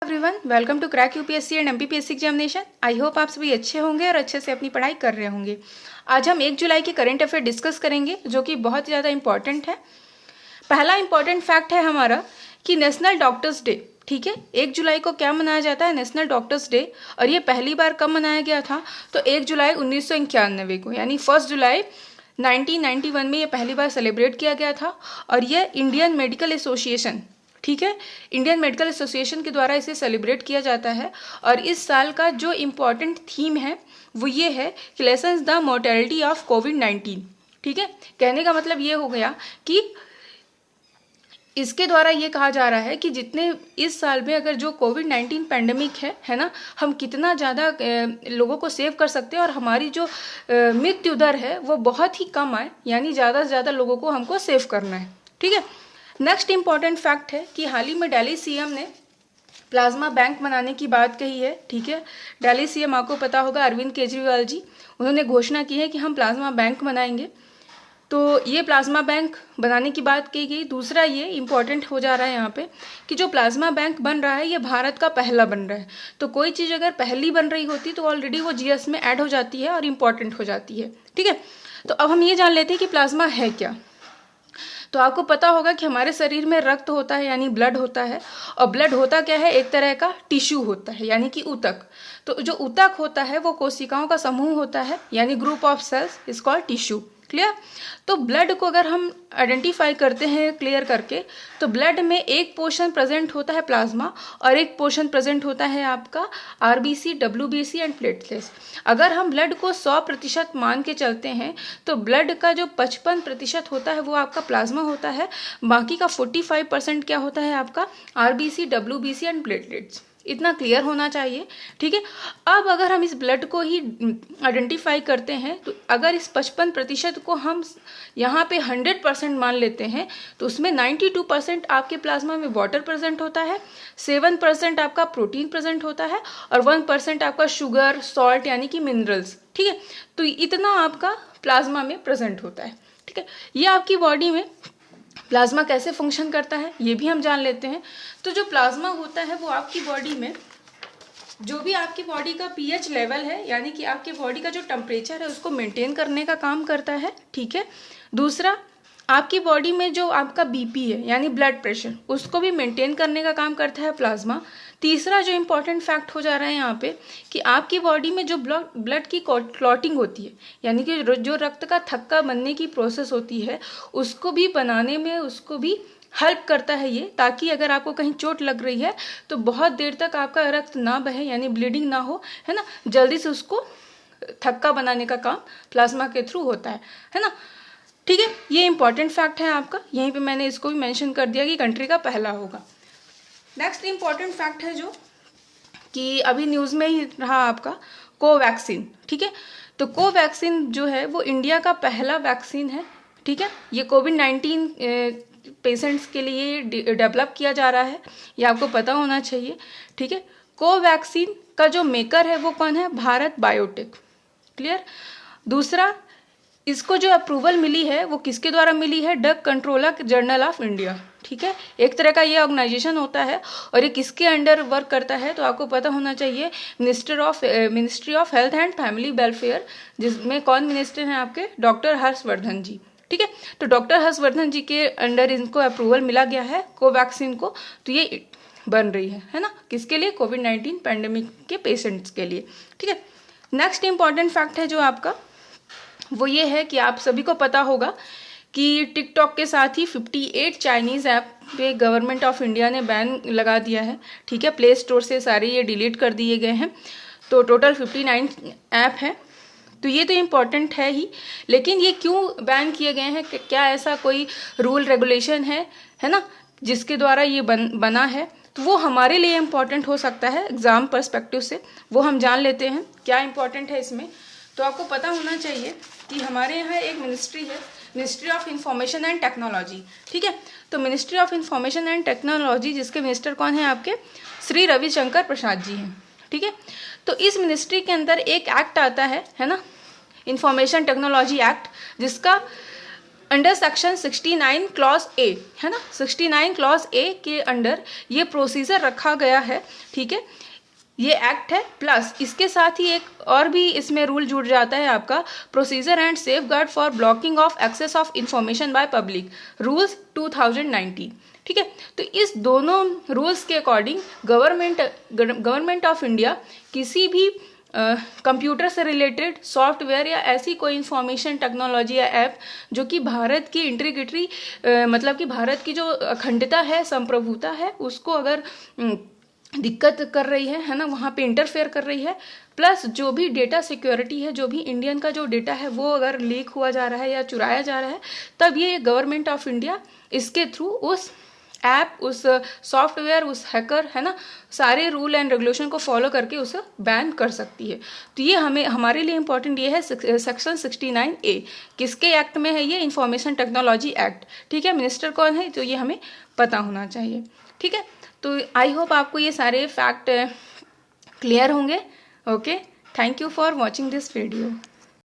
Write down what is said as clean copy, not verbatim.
Everyone, welcome to crack UPSC and MPPSC examination. I hope आप सभी अच्छे होंगे और अच्छे से अपनी पढ़ाई कर रहे होंगे। आज हम 1 जुलाई के करंट अफेयर डिस्कस करेंगे जो कि बहुत ज़्यादा इंपॉर्टेंट है। पहला इंपॉर्टेंट फैक्ट है हमारा कि नेशनल डॉक्टर्स डे, ठीक है, 1 जुलाई को क्या मनाया जाता है? National doctors day. और ये पहली बार कब मनाया गया था? तो 1 जुलाई 1991 को, यानी 1 जुलाई 1991 में ये पहली बार सेलिब्रेट किया गया था। और ये इंडियन मेडिकल एसोसिएशन, ठीक है, इंडियन मेडिकल एसोसिएशन के द्वारा इसे सेलिब्रेट किया जाता है। और इस साल का जो इम्पोर्टेंट थीम है वो ये है कि लेसन्स द मोर्टेलिटी ऑफ कोविड-19। ठीक है, कहने का मतलब ये हो गया कि इसके द्वारा ये कहा जा रहा है कि जितने इस साल में अगर जो कोविड-19 पैंडेमिक है ना, हम कितना ज़्यादा लोगों को सेव कर सकते हैं और हमारी जो मृत्यु दर है वो बहुत ही कम आए, यानी ज़्यादा से ज़्यादा लोगों को हमको सेव करना है। ठीक है, नेक्स्ट इंपॉर्टेंट फैक्ट है कि हाल ही में दिल्ली सीएम ने प्लाज्मा बैंक बनाने की बात कही है। ठीक है, दिल्ली सीएम आपको पता होगा अरविंद केजरीवाल जी, उन्होंने घोषणा की है कि हम प्लाज्मा बैंक बनाएंगे। तो ये प्लाज्मा बैंक बनाने की बात की गई। दूसरा ये इम्पॉर्टेंट हो जा रहा है यहाँ पे कि जो प्लाज्मा बैंक बन रहा है ये भारत का पहला बन रहा है। तो कोई चीज़ अगर पहली बन रही होती तो ऑलरेडी वो जीएस में ऐड हो जाती है और इम्पॉर्टेंट हो जाती है। ठीक है, तो अब हम ये जान लेते हैं कि प्लाज्मा है क्या। तो आपको पता होगा कि हमारे शरीर में रक्त होता है, यानी ब्लड होता है। और ब्लड होता क्या है? एक तरह का टिश्यू होता है, यानी कि ऊतक। तो जो ऊतक होता है वो कोशिकाओं का समूह होता है, यानी group of cells is called tissue. Clear? तो ब्लड को अगर हम आइडेंटिफाई करते हैं क्लियर करके, तो ब्लड में एक पोर्शन प्रेजेंट होता है प्लाज्मा और एक पोर्शन प्रेजेंट होता है आपका आरबीसी, डब्ल्यूबीसी एंड प्लेटलेट्स। अगर हम ब्लड को 100% मान के चलते हैं तो ब्लड का जो 55% होता है वो आपका प्लाज्मा होता है, बाकी का 45% क्या होता है आपका आरबीसी, डब्ल्यूबीसी एंड प्लेटलेट्स। इतना क्लियर होना चाहिए। ठीक है, अब अगर हम इस ब्लड को ही आइडेंटिफाई करते हैं तो अगर इस 55% को हम यहाँ पे 100% मान लेते हैं तो उसमें 92% आपके प्लाज्मा में वाटर प्रेजेंट होता है, 7% आपका प्रोटीन प्रेजेंट होता है और 1% आपका शुगर, सॉल्ट यानी कि मिनरल्स। ठीक है, तो इतना आपका प्लाज्मा में प्रेजेंट होता है। ठीक है, ये आपकी बॉडी में प्लाज्मा कैसे फंक्शन करता है ये भी हम जान लेते हैं। तो जो प्लाज्मा होता है वो आपकी बॉडी में जो भी आपकी बॉडी का पीएच लेवल है, यानी कि आपके बॉडी का जो टेम्परेचर है उसको मेंटेन करने का काम करता है। ठीक है, दूसरा आपकी बॉडी में जो आपका बीपी है यानी ब्लड प्रेशर, उसको भी मेंटेन करने का काम करता है प्लाज्मा। तीसरा जो इम्पोर्टेंट फैक्ट हो जा रहा है यहाँ पे कि आपकी बॉडी में जो ब्लड की क्लॉटिंग होती है, यानी कि जो रक्त का थक्का बनने की प्रोसेस होती है, उसको भी बनाने में उसको भी हेल्प करता है ये, ताकि अगर आपको कहीं चोट लग रही है तो बहुत देर तक आपका रक्त ना बहे, यानी ब्लीडिंग ना हो, है ना, जल्दी से उसको थक्का बनाने का काम प्लाज्मा के थ्रू होता है ना। ठीक है, ये इंपॉर्टेंट फैक्ट है आपका, यहीं पे मैंने इसको भी मेंशन कर दिया कि कंट्री का पहला होगा। नेक्स्ट इंपॉर्टेंट फैक्ट है जो कि अभी न्यूज़ में ही रहा आपका, कोवैक्सीन। ठीक है, तो कोवैक्सीन जो है वो इंडिया का पहला वैक्सीन है। ठीक है, ये कोविड-19 पेशेंट्स के लिए डेवलप किया जा रहा है, ये आपको पता होना चाहिए। ठीक है, कोवैक्सीन का जो मेकर है वो कौन है? भारत बायोटेक। क्लियर? दूसरा, इसको जो अप्रूवल मिली है वो किसके द्वारा मिली है? Drug controller general of India. ठीक है, एक तरह का ये ऑर्गेनाइजेशन होता है और ये किसके अंडर वर्क करता है? तो आपको पता होना चाहिए, ministry of health and family welfare, जिसमें कौन मिनिस्टर हैं आपके? डॉक्टर हर्षवर्धन जी। ठीक है, तो डॉक्टर हर्षवर्धन जी के अंडर इनको अप्रूवल मिला गया है कोवैक्सीन को। तो ये बन रही है ना, किसके लिए? कोविड-19 पैंडेमिक के पेशेंट्स के लिए। ठीक है, नेक्स्ट इंपॉर्टेंट फैक्ट है जो आपका वो ये है कि आप सभी को पता होगा कि टिकटॉक के साथ ही 58 चाइनीज़ ऐप पे गवर्नमेंट ऑफ इंडिया ने बैन लगा दिया है। ठीक है, प्ले स्टोर से सारे ये डिलीट कर दिए गए हैं। तो टोटल 59 ऐप हैं। तो ये तो इम्पॉर्टेंट है ही, लेकिन ये क्यों बैन किए गए हैं? क्या ऐसा कोई रूल रेगुलेशन है ना, जिसके द्वारा ये बना है? तो वो हमारे लिए इम्पॉर्टेंट हो सकता है एग्ज़ाम पर्सपेक्टिव से, वो हम जान लेते हैं क्या इम्पॉर्टेंट है इसमें। तो आपको पता होना चाहिए कि हमारे यहाँ एक मिनिस्ट्री है, ministry of information and technology. ठीक है, तो ministry of information and technology, जिसके मिनिस्टर कौन है आपके? श्री रविशंकर प्रसाद जी हैं। ठीक है, तो इस मिनिस्ट्री के अंदर एक एक्ट आता है ना, इंफॉर्मेशन टेक्नोलॉजी एक्ट, जिसका अंडर सेक्शन 69 क्लॉज ए, है ना, 69 क्लॉज ए के अंडर ये प्रोसीजर रखा गया है, ठीक है, ये एक्ट है। प्लस इसके साथ ही एक और भी इसमें रूल जुड़ जाता है आपका, procedure and safeguard for blocking of access of information by public rules 2019, ठीक है। तो इस दोनों रूल्स के अकॉर्डिंग गवर्नमेंट ऑफ इंडिया किसी भी कंप्यूटर से रिलेटेड सॉफ्टवेयर या ऐसी कोई इंफॉर्मेशन टेक्नोलॉजी या ऐप जो कि भारत की इंटीग्रिटी मतलब कि भारत की जो अखंडता है, संप्रभुता है, उसको अगर दिक्कत कर रही है ना, वहाँ पे इंटरफेयर कर रही है, प्लस जो भी डेटा सिक्योरिटी है, जो भी इंडियन का जो डेटा है वो अगर लीक हुआ जा रहा है या चुराया जा रहा है, तब ये गवर्नमेंट ऑफ इंडिया इसके थ्रू उस ऐप, उस सॉफ्टवेयर, उस हैकर, है ना, सारे रूल एंड रेगुलेशन को फॉलो करके उसे बैन कर सकती है। तो ये हमारे लिए इंपॉर्टेंट ये है सेक्शन 69A, किसके एक्ट में है ये, इंफॉर्मेशन टेक्नोलॉजी एक्ट, ठीक है। मिनिस्टर कौन है तो ये हमें पता होना चाहिए, ठीक है। तो आई होप आपको ये सारे फैक्ट क्लियर होंगे। Okay, thank you for watching this video.